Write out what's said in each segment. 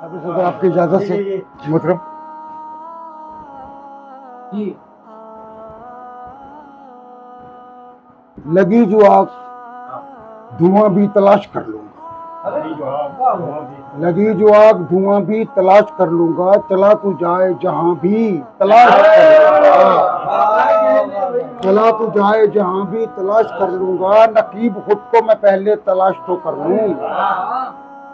अभी सदर आपकी इजाजत से मोहतरम जी। लगी जो आग धुआं भी तलाश कर लूंगा, लगी जो आग धुआं भी तलाश कर लूंगा, चला तू जाए जहां भी तलाश कर लूंगा, चला तू जाए जहां भी तलाश कर लूंगा। नकीब खुद को मैं पहले तलाश तो कर लूं,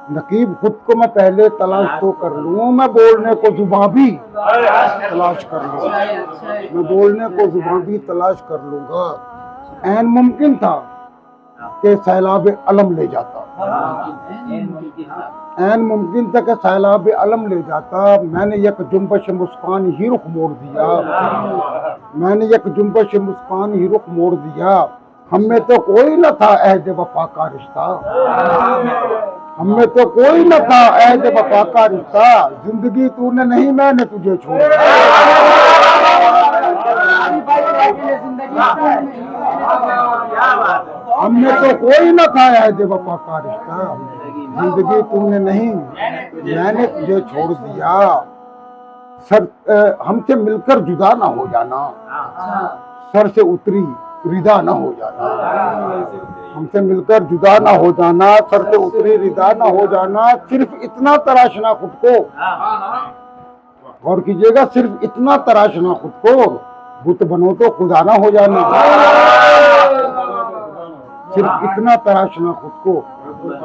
नकीब खुद को मैं पहले तलाश तो कर लूं। मैं बोलने को जुबां भी तलाश कर लूंगा, मैं बोलने को जुबां भी तलाश कर लूंगा। ऐन मुमकिन था कि सैलाब अलम ले जाता, ऐन मुमकिन था कि सैलाब अलम ले जाता। मैंने एक जुम्बश मुस्कान ही रुख मोड़ दिया, मैंने एक जुम्बश मुस्कान ही रुख मोड़ दिया। हम में तो कोई न था अहद वफा का रिश्ता, हम में तो कोई न था अहद वफा का रिश्ता। जिंदगी तूने नहीं मैंने तुझे छोड़ा, हमने तो कोई न था अहद वफा का रिश्ता। जिंदगी तूने नहीं मैंने तुझे छोड़ दिया। सर हमसे मिलकर जुदा ना हो जाना, सर से उतरी रिदा ना हो जाना, हमसे मिलकर जुदा ना हो जाना, सर से उतरी रिदा ना हो जाना। सिर्फ इतना तराशना खुद को, गौर कीजिएगा, सिर्फ इतना तराशना खुद को, बुत बनो तो खुदा ना हो जाना। सिर्फ इतना तराशना खुद को,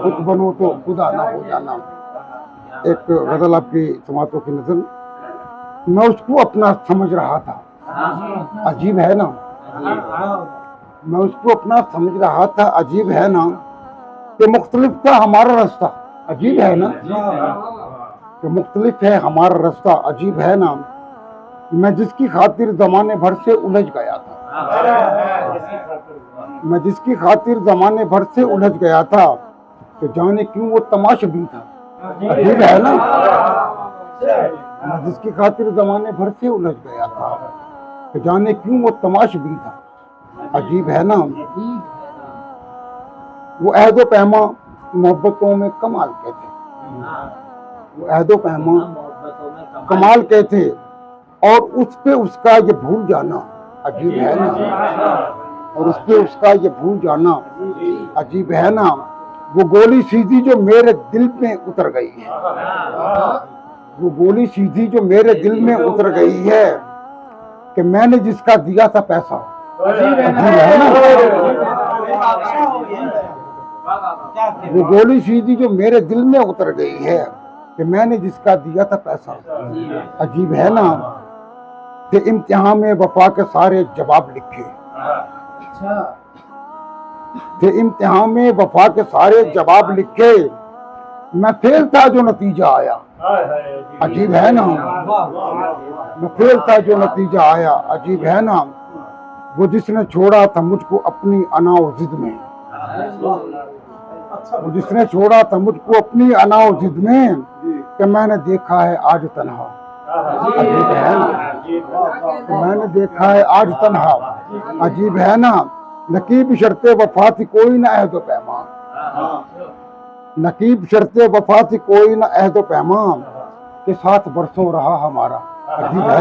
बुत बनो तो खुदा ना हो जाना। एक गजल आपकी समातों की नजर, मैं उसको अपना समझ रहा था, अजीब है ना, मैं उसको अपना समझ रहा था, अजीब है ना, कि मुख्तलिफ था हमारा रास्ता, अजीब है ना, कि मुख्तलिफ है हमारा रास्ता, अजीब है ना। मैं जिसकी खातिर जमाने भर से उलझ गया था, मैं जिसकी खातिर जमाने भर से उलझ गया था, कि जाने क्यों वो तमाशबीन था, अजीब है ना। मैं जिसकी खातिर जमाने भर से उलझ गया था, कि जाने क्यों वो तमाशबीन था, अजीब है ना। वो अहदो पैमा मोहब्बतों में कमाल के थे, वो अहदो पैमा कमाल के थे, और उस पे उसका ये भूल जाना, अजीब है ना, और उस पे उसका ये भूल जाना, अजीब है ना। वो गोली सीधी जो मेरे दिल में उतर गई है, वो गोली सीधी जो मेरे दिल में उतर गई है, कि मैंने जिसका दिया था पैसा, अजीब है ना। वो गोली सीधी जो मेरे दिल में उतर गई है, कि मैंने जिसका दिया था पैसा, अजीब है ना। कि इम्तिहान में वफा के सारे जवाब लिखे, कि इम्तिहान में वफा के सारे जवाब लिखे, मैं फेल था जो नतीजा आया, अजीब है ना, मैं फेल था जो नतीजा आया, अजीब है ना। वो जिसने छोड़ा था मुझको अपनी अनाव जिद में, वो जिसने छोड़ा था मुझको अपनी अनाव जिद में, कि मैंने देखा है आज तन्हा, अजीब है ना, मैंने देखा है आज तन्हा, अजीब है ना। नकीब शर्ते वफा थी कोई ना अहदो पैमा, नकीब शर्ते वफा थी कोई ना अहदो पैमा, के साथ बरसों रहा हमारा, अजीब है।